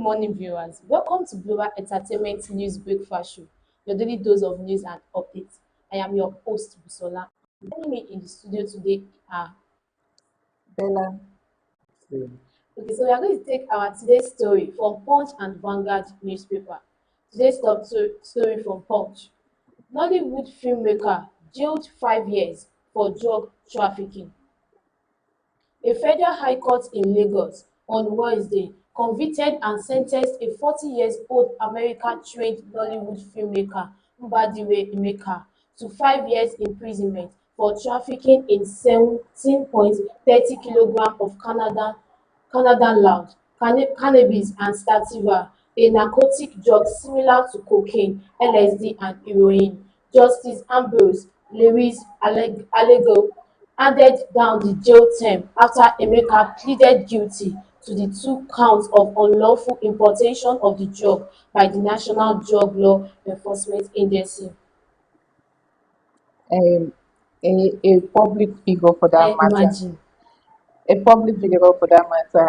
morning, viewers. Welcome to Global Entertainment News Breakfast Show, your daily dose of news and updates. I am your host, Busola. Joining me in the studio today are Bella. okay. So we are going to take our today's story from Punch and Vanguard newspaper. Today's story from Punch. Nollywood filmmaker jailed 5 years for drug trafficking. A federal high court in Lagos on Wednesday convicted and sentenced a 40-year-old American-trained Nollywood filmmaker Mbadiwe Emeka to 5 years imprisonment for trafficking in 17.30 kilograms of Canadian loud, cannabis and sativa, a narcotic drug similar to cocaine, LSD and heroin. Justice Ambrose Lewis Alego handed down the jail term after Emeka pleaded guilty to the 2 counts of unlawful importation of the drug by the National Drug Law Enforcement Agency. um, a public figure for that matter. Imagine. A public figure for that matter.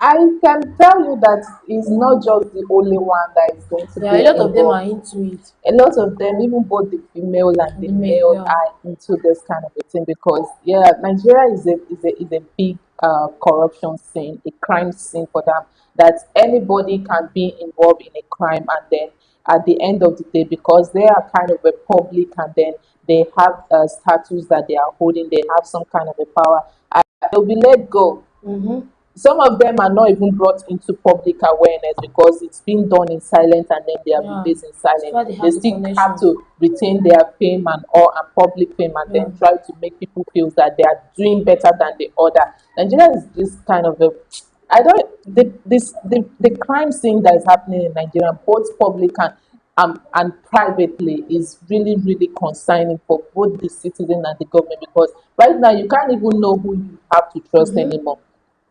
I can tell you that he's not just the only one that is going to Yeah, a get lot of them are involved. into it. A lot of them, even both the female and And the the male, yeah. are into this kind of a thing because yeah, Nigeria is a big corruption scene, a crime scene for them. That anybody can be involved in a crime, and then at the end of the day, because they are kind of a public, and then they have a status that they are holding, they have some kind of a power. They'll be let go. Mm-hmm. Some of them are not even brought into public awareness because it's been done in silence, and then they are Yeah. released in That's silence. why they They have the still have connection. to retain their fame and all and public fame, and Yeah. then try to make people feel that they are doing better than the other. Nigeria is this kind of a I don't the crime scene that is happening in Nigeria, both public and privately, is really concerning for both the citizen and the government, because right now you can't even know who you have to trust Mm-hmm. anymore.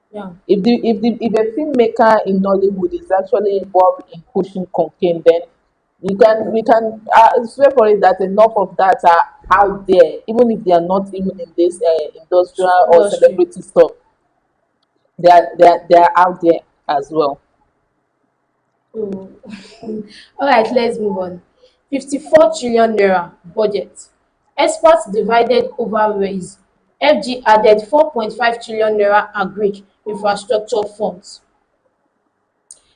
Yeah. If a filmmaker in Nollywood is actually involved in pushing cocaine, then we can swear for it that enough of that are out there, even if they are not even in this industrial or Industry. celebrity stuff. They are out there as well. Oh. All right, let's move on. 54 trillion naira budget. Experts divided over raise. FG added 4.5 trillion naira agric infrastructure funds.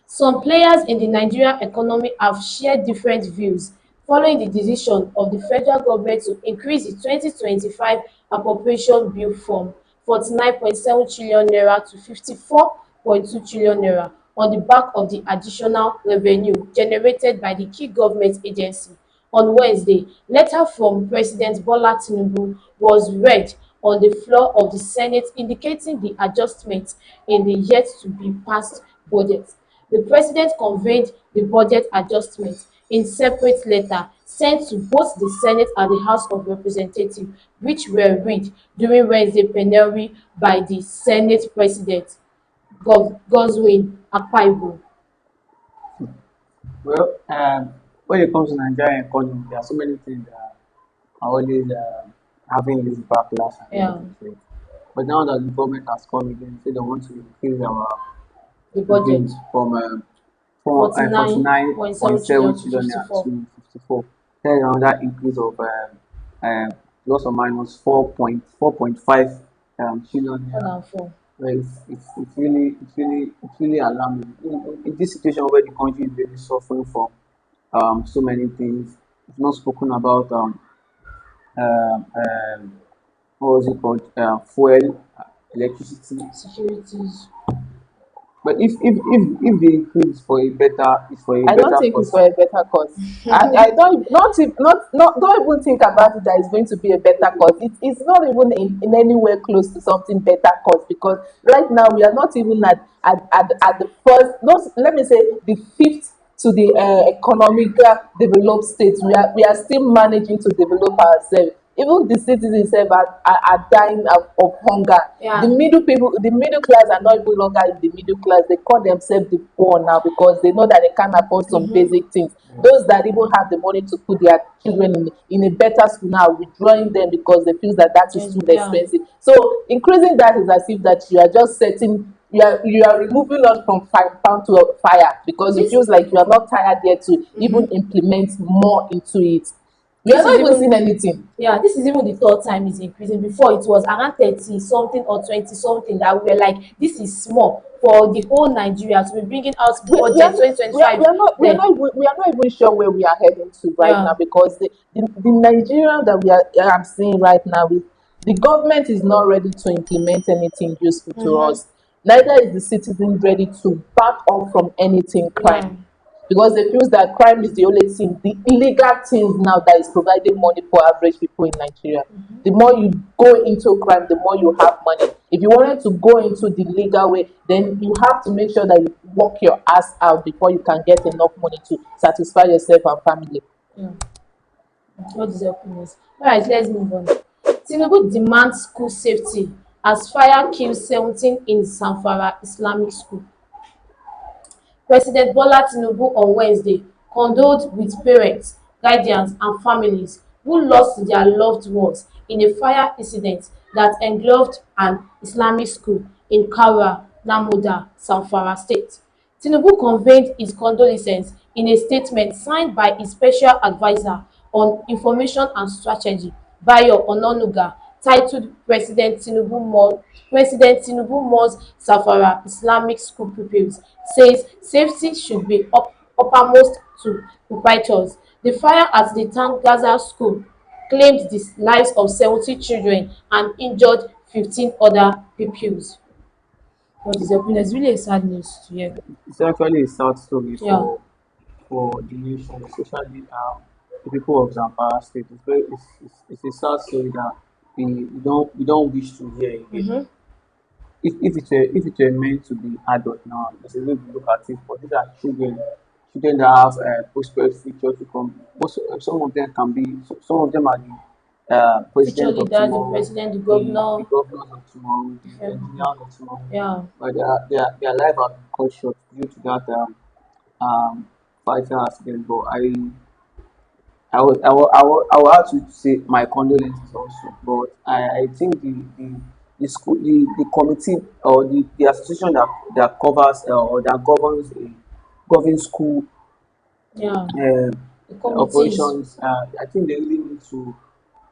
Some players in the Nigerian economy have shared different views following the decision of the federal government to increase the 2025 appropriation bill from 49.7 trillion naira to 54.2 trillion naira on the back of the additional revenue generated by the key government agency. On Wednesday, letter from President Bola Tinubu was read on the floor of the Senate indicating the adjustments in the yet-to-be-passed budget. The president conveyed the budget adjustments in separate letter sent to both the Senate and the House of Representatives, which were read during Wednesday plenary by the Senate President Godswin Akpabio. Well, when it comes to Nigerian economy, there are so many things that are always having this backlash and Yeah, everything. But now that the government has come again, say they want to increase our the budget bill from 49.7 trillion 49.7 to trillion naira 54. to 54. There is another increase of plus or minus 4.5 trillion More naira. than 4. Well, it's really alarming. In this situation where the country is really suffering from so many things, it's not spoken about um, um, what was it called? Fuel, electricity. Securities. But if the increase for a better is for a I don't better think it's cause, for a better cause. I don't not don't even think about it that it's going to be a better cause. It's not even in anywhere close to something better cause, because right now we are not even at the first, not let me say the fifth to the economical developed states. We are still managing to develop ourselves. Even the citizens themselves are dying of hunger. The Yeah. middle people, the middle class are not even longer in the middle class. They call themselves the poor now because they know that they can't afford some Mm-hmm. basic things. Those that even have the money to put their children in a better school now are withdrawing them because they feel that that is Yes, too yeah. expensive. So increasing that is as if that you are just setting you are removing us from fire pan to fire, because it This feels like you are not tired yet to even implement more into it. We are this is not even seeing even anything. yeah, this is even the third time it's increasing. Before it was around 30 something or 20 something that we were like, this is small for the whole Nigeria to be bringing out we are budget we 2025 are not we are then. not even, we are not even sure where we are heading to right Yeah. now, because the Nigeria that I'm seeing right now is the government is not ready to implement anything useful to us. Neither is the citizen ready to back off from anything Yeah. crime, because they feel that crime is the only thing, the illegal things now that is providing money for average people in Nigeria. The more you go into crime, the more you have money. If you wanted to go into the legal way, then you have to make sure that you work your ass out before you can get enough money to satisfy yourself and family. Yeah. What is your opinion? Alright, let's move on. Tinubu demands school safety as fire kills 17 in Zamfara Islamic School. President Bola Tinubu on Wednesday condoled with parents, guardians and families who lost their loved ones in a fire incident that engulfed an Islamic school in Kaura, Namuda, Zamfara State. Tinubu conveyed his condolences in a statement signed by his special adviser on information and strategy, Bayo Ononuga, titled President Tinubu mourns Zamfara Islamic School pupils, says safety should be uppermost to proprietors. The fire at the Tangaza school claimed the lives of 70 children and injured 15 other pupils. What is your opinion? It's really a sad news to hear. It's actually a sad story Yeah. for the nation, especially the people of Zamfara State. It's a sad story that we don't wish to hear again. If it were meant to be adult now, there's a way we look at it. But these are children that have a prosperous future to come. Most some of them can be some of them are the Future president of leaders, the tomorrow, president, the the governor, governors of tomorrow, the everything. engineers of tomorrow. Yeah. But their life has been cut short due to that fighter accident. But I will have to say my condolences also. But I think the school the committee or the association that covers or that governs school Yeah. uh, The committees. operations. I think they really need to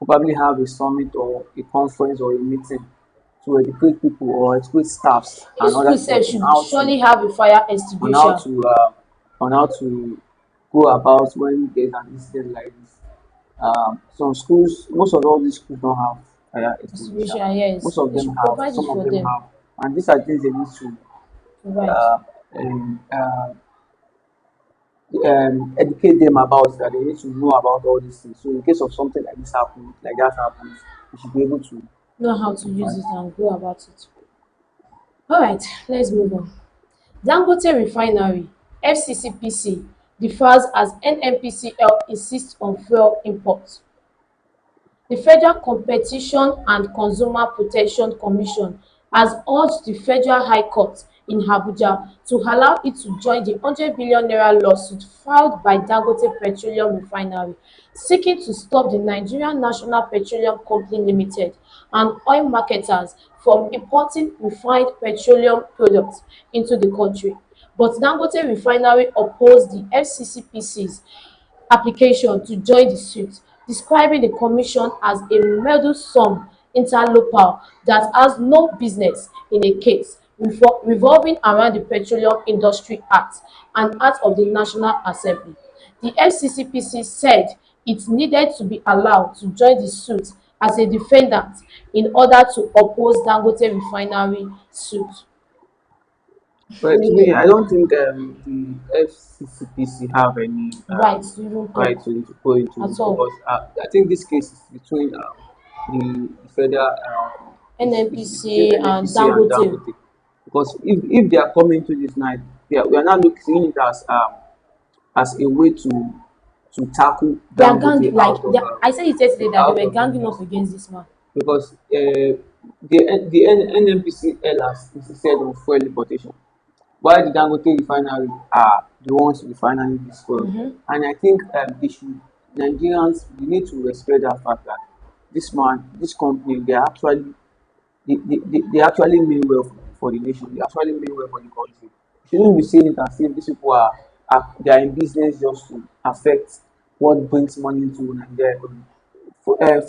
probably have a summit or a conference or a meeting to educate people or educate staffs Each and other school people sef should surely have a fire on how extinguisher. to uh, on how to go about when there's an incident like this. Some schools, most of all these schools don't have fire extinguisher. Extinguisher, Most yes. of They them should have, provide it some of for them them. have, and these are things they need to Provide. uh, um, uh, educate them about. That they need to know about all these things. So in case of something like this happens, like that happens, we should be able to. Know how to use it and go about it. Alright, let's move on. Dangote Refinery (FCCPC) differs as NNPCL insists on fuel import. The Federal Competition and Consumer Protection Commission has urged the Federal High Court in Abuja to allow it to join the ₦100 billion lawsuit filed by Dangote Petroleum Refinery, seeking to stop the Nigerian National Petroleum Company Limited and oil marketers from importing refined petroleum products into the country. But Dangote Refinery opposed the FCCPC's application to join the suit, describing the commission as a meddlesome interloper that has no business in a case revolving around the Petroleum Industry Act and Act of the National Assembly. The FCCPC said it needed to be allowed to join the suit as a defendant in order to oppose Dangote Refinery suit. But to me, I don't think the FCCPC have any Right to even right talk to go into at this all. because I think this case is between the federal is between NNPC and NNPC and Dangote. Dangote. Because if they are coming to this night, we are not looking seeing it as a way to tackle They are gang Dangote like they are, I said it yesterday that they out were of the ganging up industry against this man. because the NNPCL insisted on fuel importation while the Dangote refinery are the ones refining this oil. And I think Nigerians, we need to respect that fact that this company, they actually mean well for the nation. They actually mean well for the country. You shouldn't be seeing it as if these people are they are in business just to affect what brings money into Nigeria economy.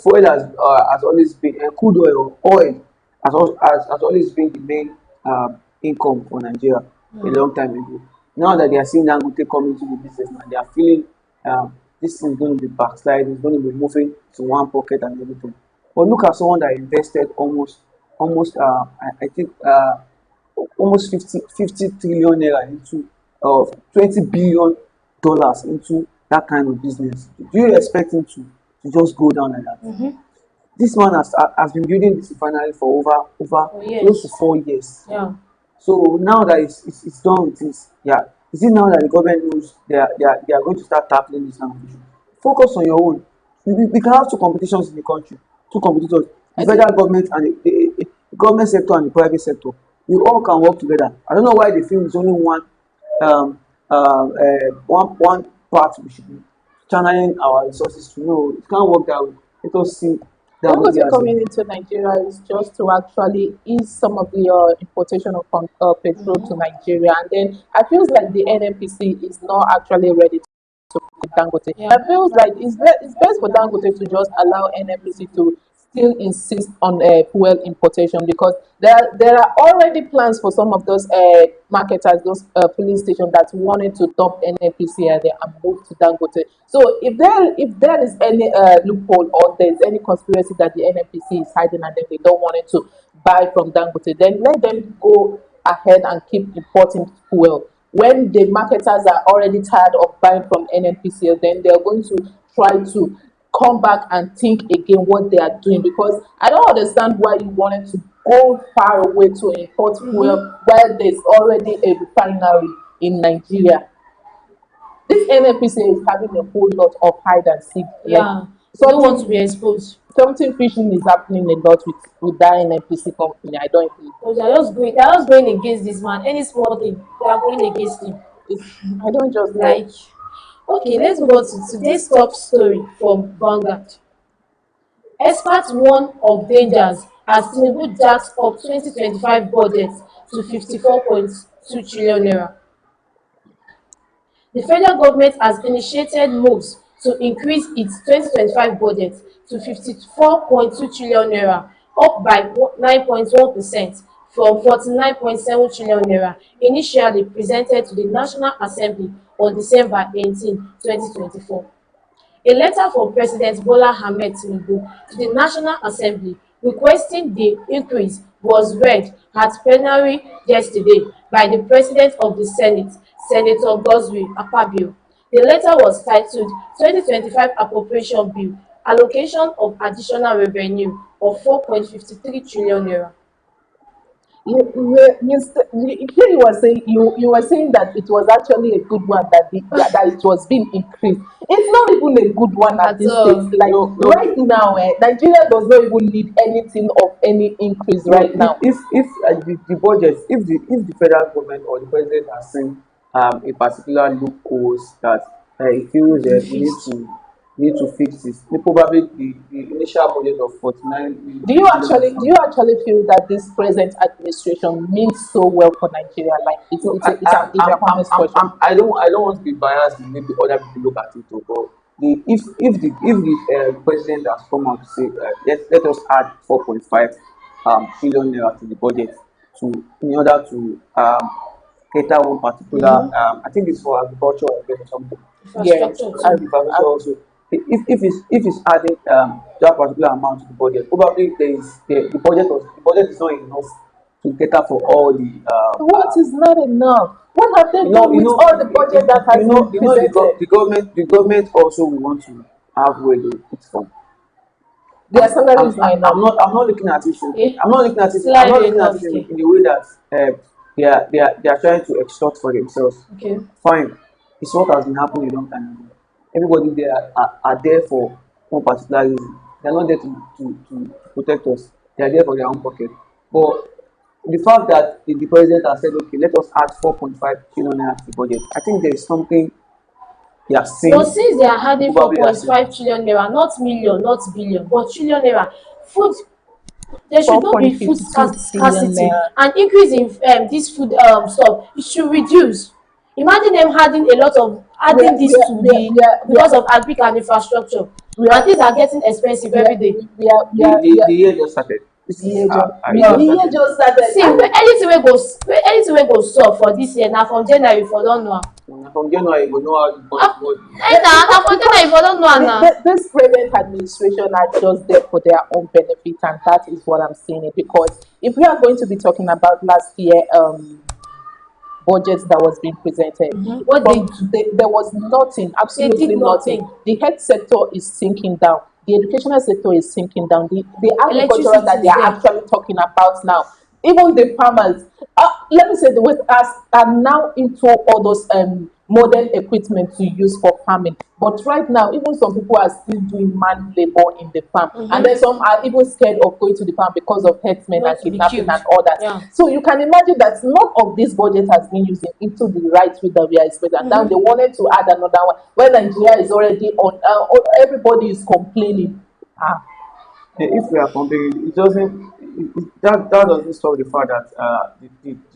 Fuel has always been crude oil has always been the main income for Nigeria a long time ago. Now that they are seeing Dangote come into the business now, they are feeling this thing is going to be backslide, it's going to be moving to one pocket and everything. But look at someone that invested almost I think almost 50 trillion naira into 20 billion dollars into that kind of business. Do you expect him to just go down like that? This man has been building this refinery for over For close to years. 4 years. Yeah. So now that it's done with this, yeah, is it now that the government knows they are going to start tackling this kind of issue? Focus on your own. We can have two competitions in the country, two competitors, the I think federal government and the government sector and the private sector. We all can work together. I don't know why they feel it's only um, one part we should be channeling our resources to. No, it can't work that way. Let us see Dangote Dangote as a coming into Nigeria is just to actually ease some of the importation of petrol to Nigeria, and then I feel like the NNPC is not actually ready to with Dangote. Yeah. I feel like it's best for Dangote to just allow NNPC to still insist on fuel importation, because there are already plans for some of those marketers, those filling stations that wanted to dump NNPC and, and move to Dangote. So if there is any loophole, or there is any conspiracy that the NNPC is hiding and then they don't want it to buy from Dangote, then let them go ahead and keep importing fuel. When the marketers are already tired of buying from NNPCL, then they are going to try to come back and think again what they are doing, because I don't understand why you wanted to go far away to import fuel while there's already a refinery in Nigeria. This NNPC is having a whole lot of hide and seek. Like Yeah. You don't want to something be exposed. something fishing is happening a lot with that NNPC company. I don't think Because they're just going against this man. Any small thing, they are going against him. it's I don't just know. Like, okay, let's move on to today's top story from Vanguard. Experts warn of dangers as Tinubu jacks up 2025 budget to 54.2 trillion naira. The federal government has initiated moves to increase its 2025 budget to 54.2 trillion naira, up by 9.1% from 49.7 trillion naira initially presented to the National Assembly on December 18, 2024. A letter from President Bola Ahmed Tinubu to the National Assembly requesting the increase was read at plenary yesterday by the President of the Senate, Senator Godswill Akpabio. The letter was titled 2025 Appropriation Bill, Allocation of Additional Revenue of 4.53 trillion naira. Here you were saying you were saying that it was actually a good one, that it was being increased. It's not even a good one at At this stage. all. Like no no right now, Nigeria does not even need anything of any increase no right now. if the budget, if the federal government or the president has seen a particular loopholes that he feels Be we fixed. need to fix this, probably the initial budget of 49 Do you billion or actually do you something. actually feel that this present administration means so well for Nigeria? Like No, it's a honest question. I don't want to be biased the way the other people look at it. But if the president has come out to say let us add 4.5 trillion naira to the budget to in order to cater one particular I think it's for agriculture or something. Yes, Infrastructure I too. think infrastructure also. If it's adding that particular amount to the budget, probably the budget is not enough to cater for all the what is not enough? What have they done you with know, all the budget that has been presented? the government also we want to have where they put from. Their salary is not enough. I'm not looking at it. Eh? I'm not Salary looking at enough it care. in the way that they are trying to extort for themselves. Okay. Fine, it's what has been happening a long time ago. Everybody there are there for one particular reason. They are not there to protect us. They are there for their own pocket. But the fact that the president has said, okay, let us add 4.5 trillion naira to the budget, I think there is something he has But seen, since they are adding probably has seen. 4.5 trillion naira, not million, not billion, but trillion naira, food There should four not be point food fifty two trillion scarcity, naira. and increase in this food stuff. It should reduce. Imagine them adding a lot of We are adding we this are to we are the we are we because are of agric and infrastructure, we and are things are getting expensive we are every day. we are we The, are the, we the are year just started. This the is year just it just the year started. just started See, and anything wey go sup for this year na from January for don know am. From January, you go know how the country Ah, was. na because for January for don know am na. this present administration are just there for their own benefit, and that is what I'm saying it. Because if we are going to be talking about last year budget that was being presented. What they From do? there was nothing, They did absolutely nothing. nothing. The health sector is sinking down. The educational sector is sinking down. The agricultural that Electricity they is are there. actually talking about now, even the farmers, let me say the West are now into all those modern equipment to use for farming. But right now, even some people are still doing man labor in the farm, and then some are even scared of going to the farm because of herdsmen and Not to be kidnapping killed. and all that. Yeah. So you can imagine that none of this budget has been used into the right way that we are expecting. And now they wanted to add another one when Nigeria is already on. Everybody is complaining. Ah, If we are comparing, it doesn't. That doesn't solve the fact that the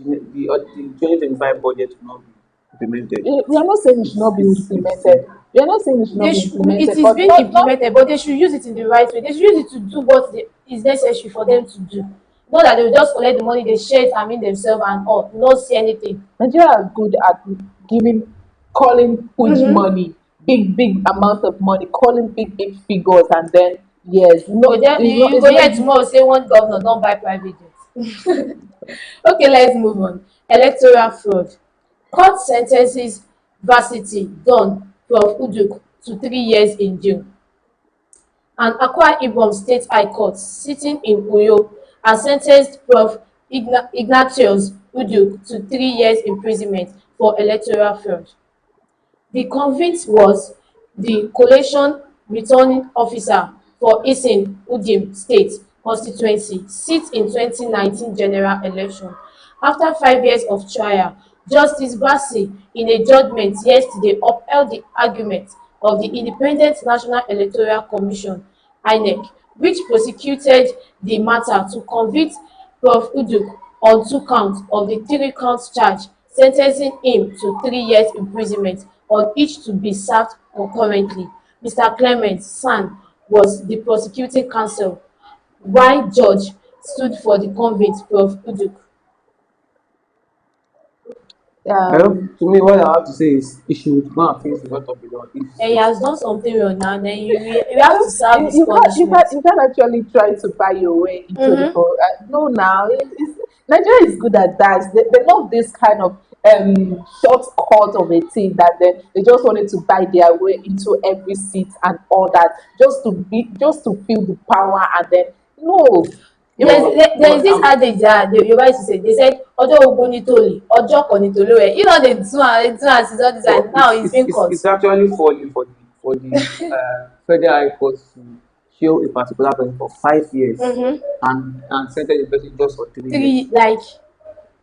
2025 budget will not be implemented. we are not saying it should not be It's implemented. We are not saying it should not be It implemented, is but being not implemented, but they should use it in the right way. They should use it to do what is necessary for them to do. Not that they will just collect the money, they share it among themselves and all, not see anything. Nigeria are good at giving, calling huge money, big amount of money, calling big figures, and then yes, You, no, then, you it's go not. hear tomorrow say one governor don buy private jet. Okay, let's move on. Electoral fraud. Court sen ten ces Varsity Don Prof Uduak to 3 years in jail. And Akwa Ibom State High Court sitting in Uyo has sen ten ced Prof Ignatius Uduak to 3 years imprisonment for electoral fraud. The convict was the collation returning officer for Isin Udim State constituency seat in 2019 general election. After 5 years of trial, Justice Bassey in a judgment yesterday upheld the argument of the Independent National Electoral Commission (INEC), which prosecuted the matter to convict Prof Uduak on 2 counts of the 3 count charge, sen ten cing him to 3 years imprisonment on each to be served concurrently. Mr Clement San was the prosecuting counsel, while Judge stood for the convict Prof Uduak. Um, To me, what I have to say is he should go and face the court of the law. And he has done something wrong now, then you have to serve you, his punishment. you can actually try to buy your way into the Mm-hmm. court. No, now Nigeria is good at that. They love this kind of shortcut of a thing that they just wanted to buy their way into every seat and all that, just to feel the power, and then no, There's even there is this adage that the Yoruba used to say, they said ọjọ́ ogbó ní tòlè ọjọ́ kan ní tòlóhùn. You know, they do am since all this but time, now it's being caught. it's actually falling for the federal high court to show a particular person for 5 years and sentence the person just for 3 years. Like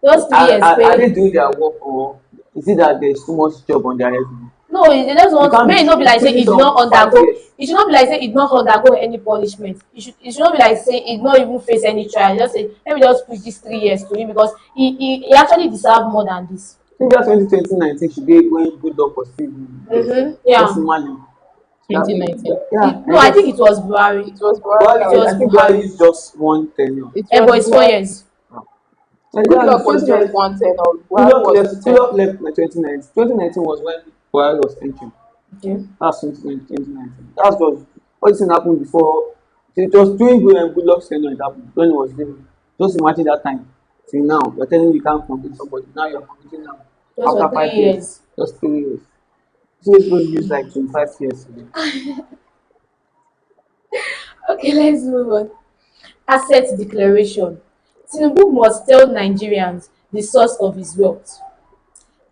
those 3 years Are they pé doing their work, or is it that there's too much job on their head? no, they just You want, can't may e no be like say finish e no on five undergo, years. e should not be like say e no undergo any punishment. E should not be like say e no even face any trial. Just say let me just push this 3 years to him, because he actually deserve more than this. I think that's 2019 should be when good luck was still Yeah. just imagine. 2019. Yeah, No, I think it was Buhari. It was Buhari, Buhari It was I think Buhari. Buhari is just one tenure. It But was it's 4 Buhari. years. Good luck was just 110 or Buhari was 210. Goodluck left in 2019. 2019 was when Buhari was entering. Okay. That's 2019. That's just what thing happened before. It was during Goodluck's tenure it happened when he was leaving. Just imagine that time. Till now, you're telling me you can't compete somebody. Now you're competing now. Just After for 5 3 years, years. just 3 years. So it's going to use like 25 years. Okay, let's move on. Asset declaration. Tinubu must tell Nigerians the source of his wealth.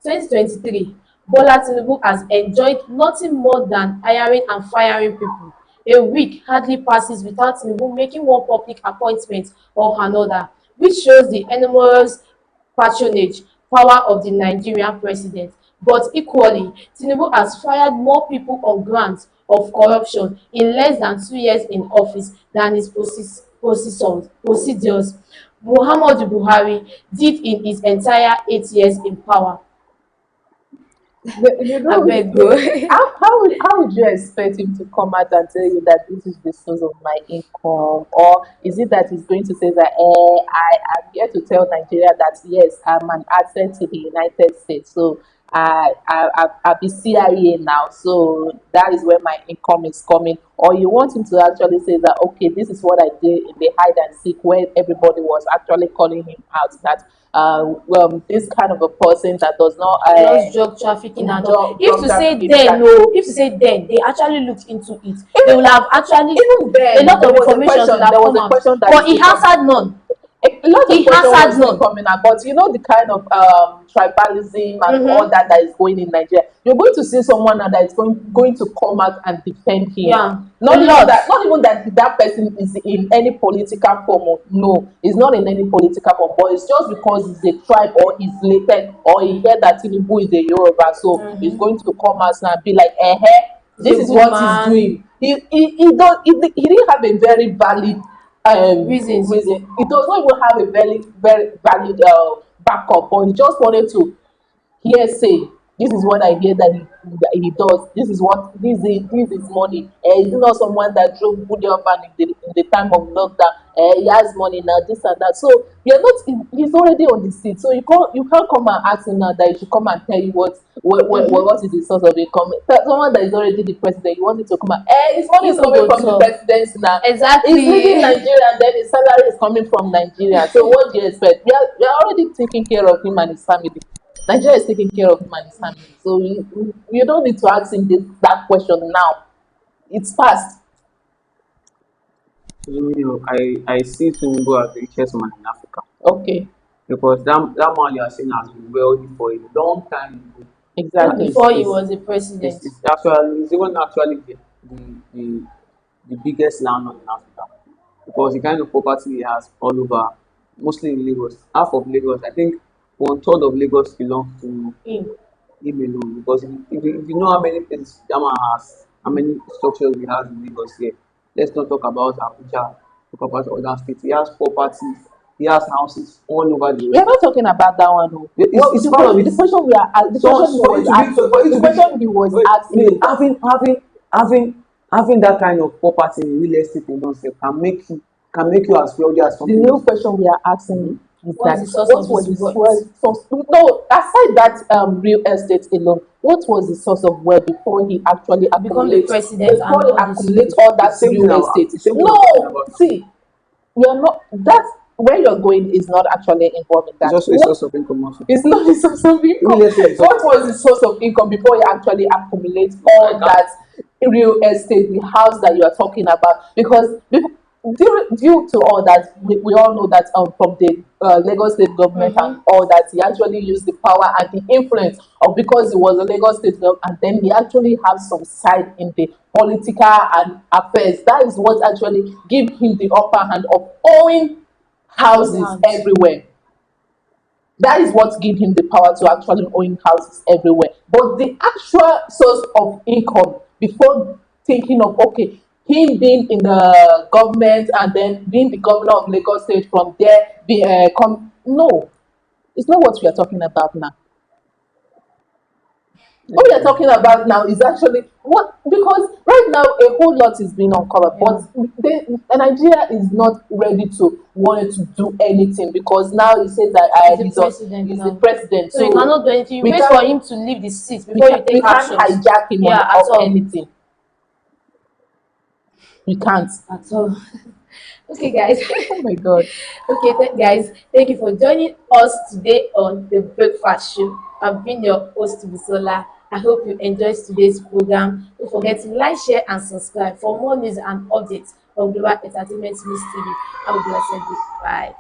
2023, Bola Tinubu has enjoyed nothing more than hiring and firing people. A week hardly passes without Tinubu making one public appointment or another, which shows the enormous patronage power of the Nigerian president. But equally, Tinubu has fired more people on grounds of corruption in less than 2 years in office than his procedures Muhammadu Buhari did in his entire 8 years in power. You know, Abeg o. how would you expect him to come out and tell you that this is the source of my income? Or is it that he's going to say that, I am here to tell Nigeria that yes, I'm an asset to the United States, so I'll be CIA now, so that is where my income is coming? Or you want him to actually say that, okay, this is what I did in the hide and seek where everybody was actually calling him out, that this kind of a person that does not Just drug trafficking and all. If drug to say trafficking, then that no, if to say then they actually looked into it, they even will have actually even a then lot of information will have there was come a out. question that is But he still has coming. had none. A lot of He has question was had still none. coming out, but you know the kind of tribalism and all Mm-hmm. that is going in Nigeria. You're going to see someone now that is going to come out and defend him. Yeah, a lot. Not even that that person is in any political form. No, he's not in any political form, but it's just because he's a tribe or he's related or he heard that Tinubu is a Yoruba, so he's Mm-hmm. going to come out and be like, He's this a is good what he's man. doing. He didn't have a very valid Reasons. reason. It does not even have a very valid backup, but he just wanted to hearsay. This is what I hear that he does. This is money. He's not someone that drove Budi up and in the time of lockdown. He has money now, this and that. So you're not. He's already on the seat. So you can't come and ask him now that he should come and tell you Mm-hmm. what is the source of income. Someone that is already the president, you want it to come and his money If is we coming go from the talk. presidency now. He's leaving Exactly. Nigeria and then his salary is coming from Nigeria. So what do you expect? We are already taking care of him and his family. Nigeria is taking care of him and his family. So you don't need to ask him that question now. It's past. I see Tinubu as the richest man in Africa Okay, because that man you are saying has been wealthy for a long time ago. Even And exactly. before he was a president. it's even actually the, the biggest landlord in Africa because the kind of property he has all over, mostly in Lagos. Half of Lagos, I think one third of Lagos belongs to Him. him alone. Because if you know how many places Jama has, how many structures he has in Lagos here, let's not talk about Abuja, talk about other states. He has properties, he has houses all over the We are west. not talking about that one. No. Well, It's part of it. the question we are the So question he for you was to be asking, for you the to be question he was wait, asking. having that kind of property in real estate alone sef can make you as wealthy as The something real else. question we are asking is What's that the source what of was his the wealth? source? No, aside that real estate alone, what was the source of wealth before he actually Become the accumulates president and all this. all that The same thing real about estate? the same thing I'm talking No, about now. see, we are not that where you're going is not actually involved in It's that. also a What source of income also. is not the source of income? Real estate is What also was the source of income before you actually accumulate I all can't that real estate, the house that you are talking about? Because due to all that, we all know that from the Lagos State government and Mm-hmm. all that, he actually used the power and the influence of because he was a Lagos State government, and then he actually has some side in the political and affairs. That is what actually give him the upper hand of owning houses Land. everywhere. That is what give him the power to actually own houses everywhere. But the actual source of income before thinking of okay, him being in the government and then being the governor of Lagos State from there, no, it's not what we are talking about now. What we are talking about now is actually what because right now a whole lot is being uncovered, Yeah. but Nigeria is not ready to want to do anything because now he says that He's the president he's the now. president, So you so cannot do anything. You we wait for can't him to leave the seat before you we take can't actions. hijack him Yeah, at of all. anything. We can't. At all. Okay, guys. Oh my God. Okay, guys, thank you for joining us today on the Breakfast Show. I've been your host, Bisola. I hope you enjoyed today's program. Don't forget to like, share, and subscribe for more news and updates from Global Entertainment News TV. Have a blessed day. Bye.